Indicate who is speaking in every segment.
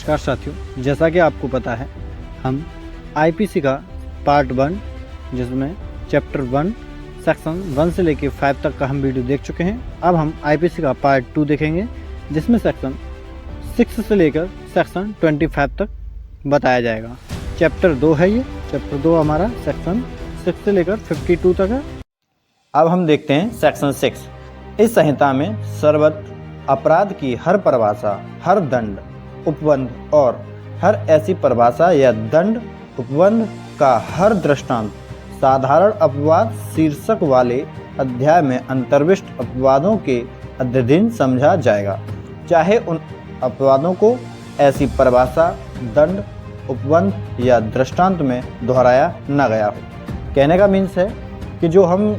Speaker 1: नमस्कार साथियों, जैसा कि आपको पता है हम आईपीसी का पार्ट 1 जिसमें चैप्टर 1 सेक्शन 1 से लेकर 5 तक का हम वीडियो देख चुके हैं। अब हम आईपीसी का पार्ट 2 देखेंगे जिसमें सेक्शन 6 से लेकर सेक्शन 25 तक बताया जाएगा। चैप्टर 2 है ये। चैप्टर 2 हमारा सेक्शन 6 से लेकर 52 तक है। अब हम देखते हैं सेक्शन 6। इस संहिता में सर्वत्र अपराध की हर परिभाषा, हर दंड, उपबंध और हर ऐसी परिभाषा या दंड उपबंध का हर दृष्टांत साधारण अपवाद शीर्षक वाले अध्याय में अंतर्विष्ट अपवादों के अध्ययन समझा जाएगा, चाहे उन अपवादों को ऐसी परिभाषा, दंड, उपबंध या दृष्टांत में दोहराया न गया हो। कहने का मीन्स है कि जो हम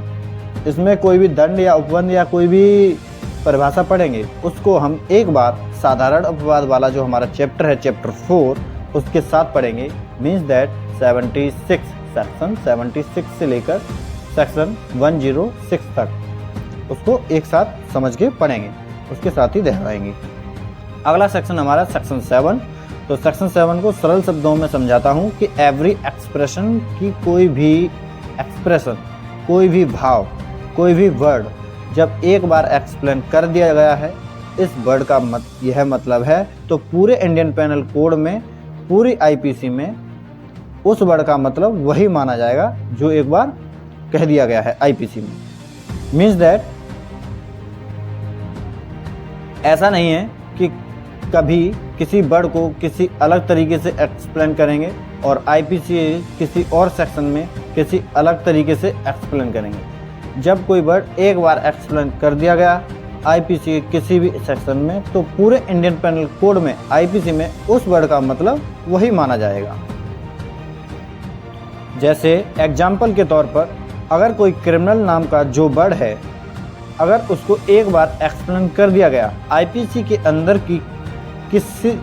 Speaker 1: इसमें कोई भी दंड या उपबंध या कोई भी परिभाषा पढ़ेंगे उसको हम एक बार साधारण अपवाद वाला जो हमारा चैप्टर है, चैप्टर 4, उसके साथ पढ़ेंगे। मीन्स दैट 76 सेक्शन 76 से लेकर सेक्शन 106 तक उसको एक साथ समझ के पढ़ेंगे, उसके साथ ही दोहराएंगे। अगला सेक्शन हमारा सेक्शन 7। तो सेक्शन 7 को सरल शब्दों में समझाता हूँ कि एवरी एक्सप्रेशन की कोई भी एक्सप्रेशन, कोई भी भाव, कोई भी वर्ड जब एक बार एक्सप्लेन कर दिया गया है, इस वर्ड का यह मतलब है, तो पूरे इंडियन पेनल कोड में, पूरी आईपीसी में उस वर्ड का मतलब वही माना जाएगा जो एक बार कह दिया गया है आईपीसी में। मीन्स दैट ऐसा नहीं है कि कभी किसी वर्ड को किसी अलग तरीके से एक्सप्लेन करेंगे और आईपीसी किसी और सेक्शन में किसी अलग तरीके से एक्सप्लेन करेंगे। जब कोई वर्ड एक बार एक्सप्लेन कर दिया गया आईपीसी किसी भी सेक्शन में, तो पूरे इंडियन पेनल कोड में, आईपीसी में उस वर्ड का मतलब वही माना जाएगा। जैसे एग्जाम्पल के तौर पर, अगर कोई क्रिमिनल नाम का जो वर्ड है, अगर उसको एक बार एक्सप्लेन कर दिया गया, आईपीसी के अंदर की किसी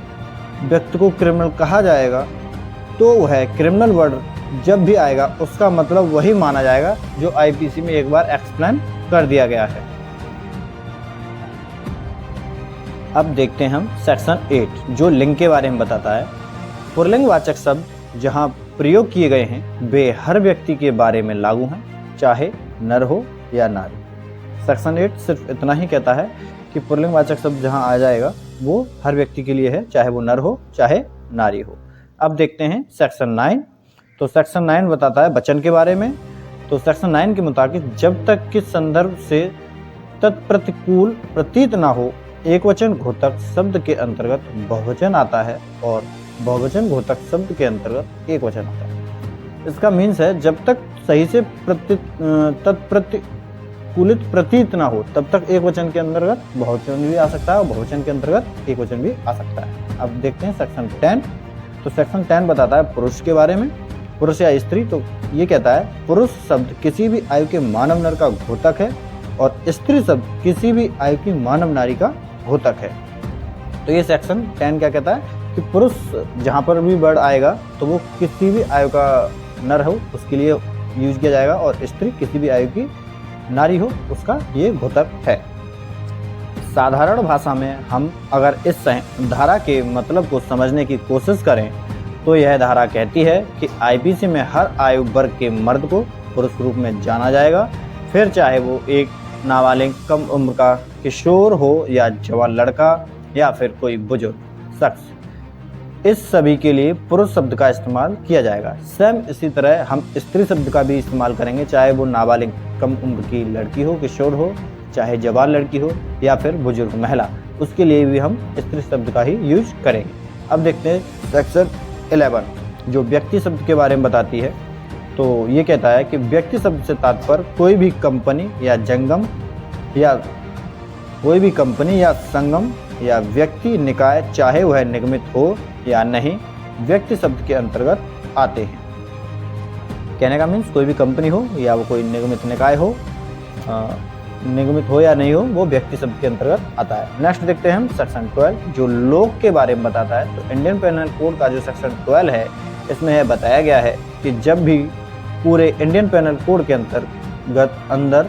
Speaker 1: व्यक्ति को क्रिमिनल कहा जाएगा, तो वह क्रिमिनल वर्ड जब भी आएगा उसका मतलब वही माना जाएगा जो आईपीसी में एक बार एक्सप्लेन कर दिया गया है। अब देखते हैं हम सेक्शन 8 जो लिंग के बारे में बताता है। पुल्लिंगवाचक शब्द जहां प्रयोग किए गए हैं वे हर व्यक्ति के बारे में लागू हैं, चाहे नर हो या नारी। सेक्शन 8 सिर्फ इतना ही कहता है कि पुल्लिंगवाचक शब्द जहां आ जाएगा वो हर व्यक्ति के लिए है, चाहे वो नर हो चाहे नारी हो। अब देखते हैं सेक्शन 9। तो सेक्शन 9 बताता है वचन के बारे में। तो सेक्शन 9 के मुताबिक जब तक कि संदर्भ से तत्प्रतिकूल प्रतीत ना हो, एक वचन घोतक शब्द के अंतर्गत बहुवचन आता है और बहुवचन घोतक शब्द के अंतर्गत एक वचन आता है। इसका मीन्स है जब तक सही से तत्प्रतिकूलित प्रतीत ना हो तब तक एक वचन के अंतर्गत बहुवचन भी आ सकता है और बहुवचन के अंतर्गत एक वचन भी आ सकता है। अब देखते हैं सेक्शन 10। तो सेक्शन 10 बताता है पुरुष के बारे में, पुरुष या स्त्री। तो ये कहता है पुरुष शब्द किसी भी आयु के मानव नर का घोतक है और स्त्री शब्द किसी भी आयु की मानव नारी का घोतक है। तो ये सेक्शन 10 क्या कहता है कि पुरुष जहाँ पर भी वर्ड आएगा तो वो किसी भी आयु का नर हो उसके लिए यूज किया जाएगा और स्त्री किसी भी आयु की नारी हो उसका ये घोतक है। साधारण भाषा में हम अगर इस धारा के मतलब को समझने की कोशिश करें तो यह धारा कहती है कि आईपीसी में हर आयु वर्ग के मर्द को पुरुष रूप में जाना जाएगा, फिर चाहे वो एक नाबालिग कम उम्र का किशोर हो या जवान लड़का या फिर कोई बुजुर्ग शख्स। इस सभी के लिए पुरुष शब्द का इस्तेमाल किया जाएगा। सेम इसी तरह हम स्त्री शब्द का भी इस्तेमाल करेंगे, चाहे वो नाबालिग कम उम्र की लड़की हो, किशोर हो, चाहे जवान लड़की हो या फिर बुजुर्ग महिला, उसके लिए भी हम स्त्री शब्द का ही यूज करेंगे। अब देखते हैं सेक्शन 11 जो व्यक्ति शब्द के बारे में बताती है। तो ये कहता है कि व्यक्ति शब्द से तात्पर्य कोई भी कंपनी या जंगम या कोई भी कंपनी या संगम या व्यक्ति निकाय, चाहे वह निगमित हो या नहीं, व्यक्ति शब्द के अंतर्गत आते हैं। कहने का मीन्स कोई भी कंपनी हो या वो कोई निगमित निकाय हो, निगमित हो या नहीं हो, वो व्यक्ति शब्द के अंतर्गत आता है। नेक्स्ट देखते हैं हम सेक्शन 12 जो लोग के बारे में बताता है। तो इंडियन पेनल कोड का जो सेक्शन 12 है इसमें यह बताया गया है कि जब भी पूरे इंडियन पेनल कोड के अंदर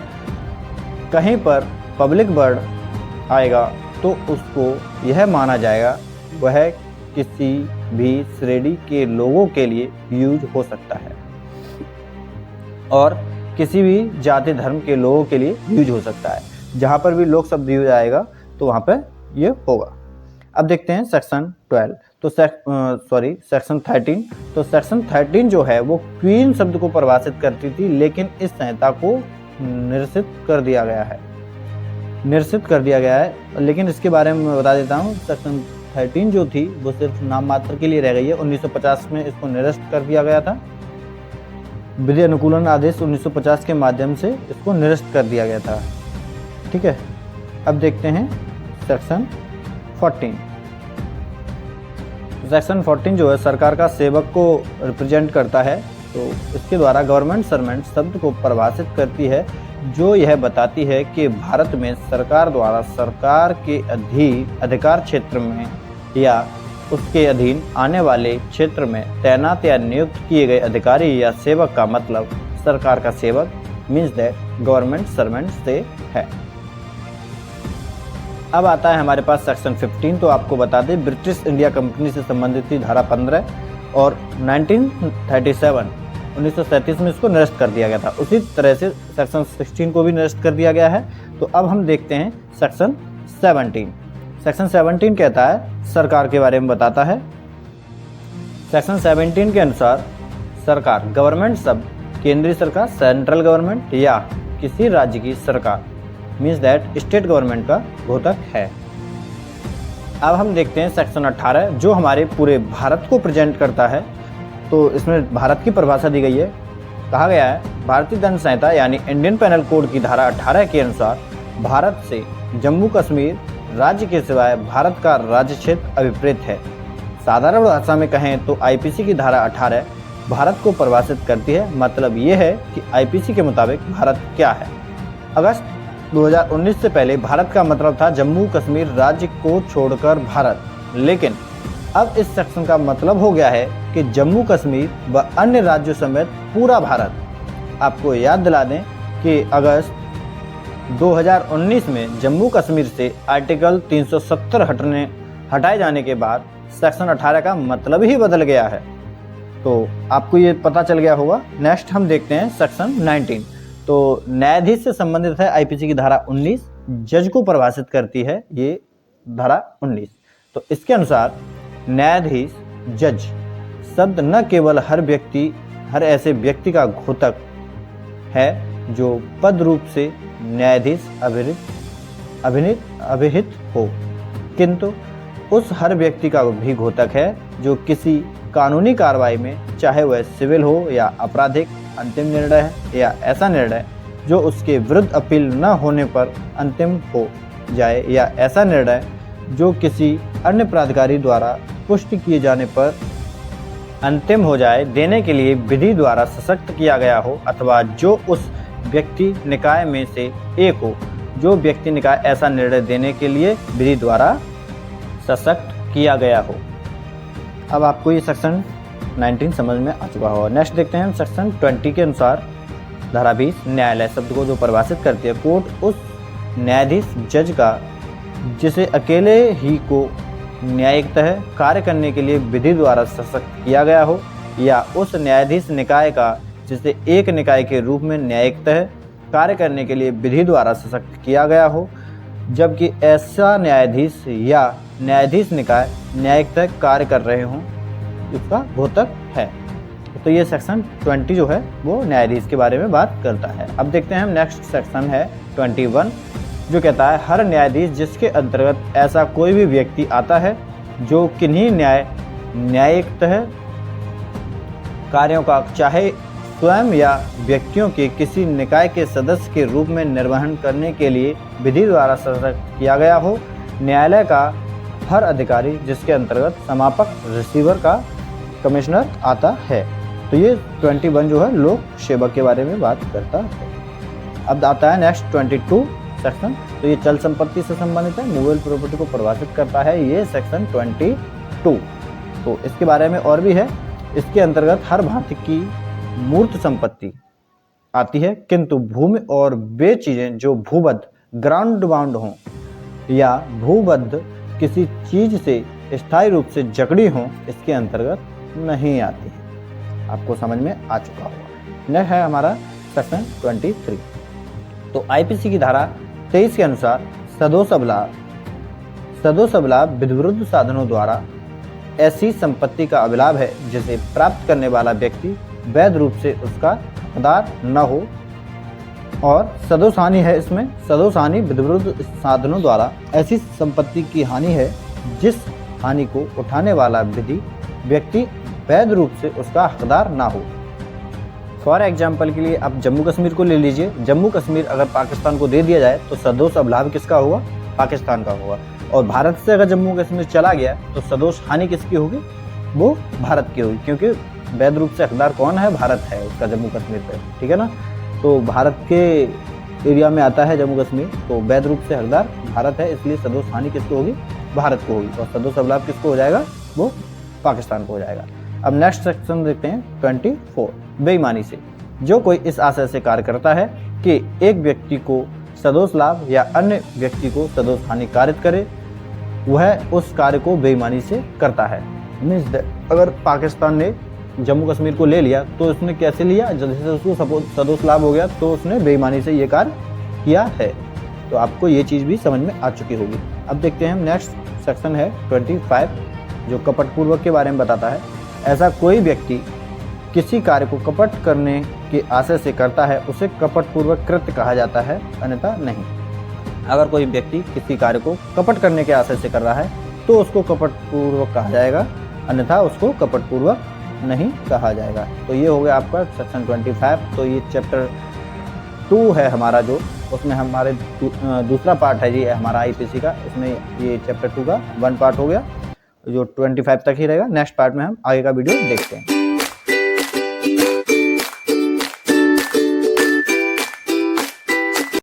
Speaker 1: कहीं पर पब्लिक वर्ड आएगा तो उसको यह माना जाएगा वह किसी भी श्रेणी के लोगों के लिए यूज हो सकता है और किसी भी जाति धर्म के लोगों के लिए यूज हो सकता है। जहाँ पर भी लोग शब्द यूज आएगा तो वहाँ पे ये होगा। अब देखते हैं सेक्शन 12 तो सेक्शन 13। तो सेक्शन 13 जो है वो क्वीन शब्द को परिभाषित करती थी, लेकिन इस संहिता को निरसित कर दिया गया है। लेकिन इसके बारे में मैं बता देता हूँ, सेक्शन 13 जो थी वो सिर्फ नाम मात्र के लिए रह गई है। 1950 में इसको निरस्त कर दिया गया था। विधि अनुकूलन आदेश 1950 के माध्यम से इसको निरस्त कर दिया गया था। ठीक है, अब देखते हैं सेक्शन 14। सेक्शन 14 जो है सरकार का सेवक को रिप्रेजेंट करता है। तो इसके द्वारा गवर्नमेंट सर्वेंट शब्द को परिभाषित करती है, जो यह बताती है कि भारत में सरकार द्वारा सरकार के अधीन अधिकार क्षेत्र में या उसके अधीन आने वाले क्षेत्र में तैनात या नियुक्त किए गए अधिकारी या सेवक का मतलब सरकार का सेवक मीन्स दैट गवर्नमेंट सर्वेंट से है। अब आता है हमारे पास सेक्शन 15। तो आपको बता दें ब्रिटिश इंडिया कंपनी से संबंधित थी धारा 15 और 1937 में इसको निरस्त कर दिया गया था। उसी तरह से सेक्शन 16 को भी निरस्त कर दिया गया है। तो अब हम देखते हैं सेक्शन 17। सेक्शन 17 कहता है सरकार के बारे में बताता है। सेक्शन 17 के अनुसार सरकार गवर्नमेंट शब्द केंद्रीय सरकार सेंट्रल गवर्नमेंट या किसी राज्य की सरकार मीन्स दैट स्टेट गवर्नमेंट का घोतक है। अब हम देखते हैं सेक्शन 18 जो हमारे पूरे भारत को प्रेजेंट करता है। तो इसमें भारत की परिभाषा दी गई है। कहा गया है भारतीय दंड संहिता यानी इंडियन पेनल कोड की धारा 18 के अनुसार भारत से जम्मू कश्मीर राज्य के सिवाय भारत का राज्य क्षेत्र अभिप्रेत है। साधारण भाषा में कहें तो आईपीसी की धारा 18 भारत को परिभाषित करती है। मतलब ये है कि आईपीसी के मुताबिक भारत क्या है। अगस्त 2019 से पहले भारत का मतलब था जम्मू कश्मीर राज्य को छोड़कर भारत, लेकिन अब इस सेक्शन का मतलब हो गया है कि जम्मू कश्मीर व अन्य राज्यों समेत पूरा भारत। आपको याद दिला दें कि अगस्त 2019 में जम्मू कश्मीर से आर्टिकल 370 हटाए जाने के बाद सेक्शन 18 का मतलब ही बदल गया है। तो आपको ये पता चल गया होगा। नेक्स्ट हम देखते हैं सेक्शन 19। तो न्यायाधीश से संबंधित है आईपीसी की धारा 19, जज को परिभाषित करती है ये धारा 19। तो इसके अनुसार न्यायाधीश जज शब्द न केवल हर ऐसे व्यक्ति का घोतक है जो पद रूप से न्यायाधीश अभिहित हो, किंतु उस हर व्यक्ति का भी घोतक है जो किसी कानूनी कार्रवाई में, चाहे वह सिविल हो या आपराधिक, अंतिम निर्णय है या ऐसा निर्णय जो उसके विरुद्ध अपील न होने पर अंतिम हो जाए या ऐसा निर्णय जो किसी अन्य प्राधिकारी द्वारा पुष्टि किए जाने पर अंतिम हो जाए, देने के लिए विधि द्वारा सशक्त किया गया हो, अथवा जो उस व्यक्ति निकाय में से एक हो जो व्यक्ति निकाय ऐसा निर्णय देने के लिए विधि द्वारा सशक्त किया गया हो। अब आपको ये सेक्शन 19 समझ में आ चुका होगा। नेक्स्ट देखते हैं हम सेक्शन 20 के अनुसार धारा 20 न्यायालय शब्द को जो परिभाषित करती है कोर्ट उस न्यायाधीश जज का जिसे अकेले ही को न्यायिकतः कार्य करने के लिए विधि द्वारा सशक्त किया गया हो, या उस न्यायाधीश निकाय का जिसे एक निकाय के रूप में न्यायिकतः कार्य करने के लिए विधि द्वारा सशक्त किया गया हो, जबकि ऐसा न्यायाधीश या न्यायाधीश निकाय न्यायिकतः कार्य कर रहे हों, इसका घोतक है। तो ये सेक्शन 20 जो है वो न्यायाधीश के बारे में बात करता है। अब देखते हैं हम नेक्स्ट सेक्शन है 21 जो कहता है हर न्यायाधीश जिसके अंतर्गत ऐसा कोई भी व्यक्ति आता है जो किन्हीं न्यायिकतः कार्यों का चाहे स्वयं या व्यक्तियों के किसी निकाय के सदस्य के रूप में निर्वहन करने के लिए विधि द्वारा सशक्त किया गया हो, न्यायालय का हर अधिकारी जिसके अंतर्गत समापक रिसीवर का कमिश्नर आता है। तो ये 21 जो है लोक सेवक के बारे में बात करता है। अब आता है नेक्स्ट 22 सेक्शन। तो ये चल संपत्ति से संबंधित है, मूवेबल प्रॉपर्टी को परिभाषित करता है ये सेक्शन 22। तो इसके बारे में और भी है। इसके अंतर्गत हर भारतीय की मूर्त संपत्ति आती है, किंतु भूमि और वे चीजें जो भूबद्ध ग्राउंड बाउंड हों या भूबद्ध किसी चीज से स्थायी रूप से जकड़ी हों इसके अंतर्गत नहीं आती है। आपको समझ में आ चुका होगा। नेक्स्ट है हमारा सेक्शन 23। तो आईपीसी की धारा 23 के अनुसार सदोष अभिलाभ विधिविरुद्ध साधनों द्वारा ऐसी संपत्ति का अभिलाभ है जिसे प्राप्त करने वाला व्यक्ति वैध रूप से उसका हकदार न हो, और सदोष हानि है इसमें। सदोष हानि विधिविरुद्ध साधनों द्वारा ऐसी संपत्ति की हानि है जिस हानि को उठाने वाला व्यक्ति वैध रूप से उसका हकदार ना हो। फॉर एग्जाम्पल के लिए आप जम्मू कश्मीर को ले लीजिए। जम्मू कश्मीर अगर पाकिस्तान को दे दिया जाए तो सदोष अभिलाभ किसका हुआ? पाकिस्तान का होगा। और भारत से अगर जम्मू कश्मीर चला गया तो सदोष हानि किसकी होगी? वो भारत की होगी, क्योंकि वैध रूप से हकदार कौन है? भारत है उसका जम्मू कश्मीर पे, ठीक है ना। तो भारत के एरिया में आता है जम्मू कश्मीर, तो वैध रूप से हकदार भारत है, इसलिए सदोष हानि किसको होगी? भारत को होगी। और सदोष अभिलाभ किसको हो जाएगा? वो पाकिस्तान को हो जाएगा। अब नेक्स्ट सेक्शन देखते हैं 24। बेईमानी से जो कोई इस आशय से कार्य करता है कि एक व्यक्ति को सदोष लाभ या अन्य व्यक्ति को सदोष हानि कारित करे, वह उस कार्य को बेईमानी से करता है। मीन्स अगर पाकिस्तान ने जम्मू कश्मीर को ले लिया तो उसने कैसे लिया? जैसे उसको सपोज सदोष लाभ हो गया तो उसने बेईमानी से ये कार्य किया है। तो आपको ये चीज़ भी समझ में आ चुकी होगी। अब देखते हैं नेक्स्ट सेक्शन है 25, जो कपटपूर्वक के बारे में बताता है। ऐसा कोई व्यक्ति किसी कार्य को कपट करने के आशय से करता है उसे कपटपूर्वक कृत्य कहा जाता है, अन्यथा नहीं। अगर कोई व्यक्ति किसी कार्य को कपट करने के आशय से कर रहा है तो उसको कपटपूर्वक कहा जाएगा, अन्यथा उसको कपटपूर्वक नहीं कहा जाएगा। तो ये हो गया आपका सेक्शन 25। तो ये चैप्टर 2 है हमारा, जो उसमें हमारे दूसरा पार्ट है ये हमारा आईपीसी का। उसमें ये चैप्टर 2 का 1 पार्ट हो गया, जो 25 तक ही रहेगा। नेक्स्ट पार्ट में हम आगे का वीडियो देखते हैं।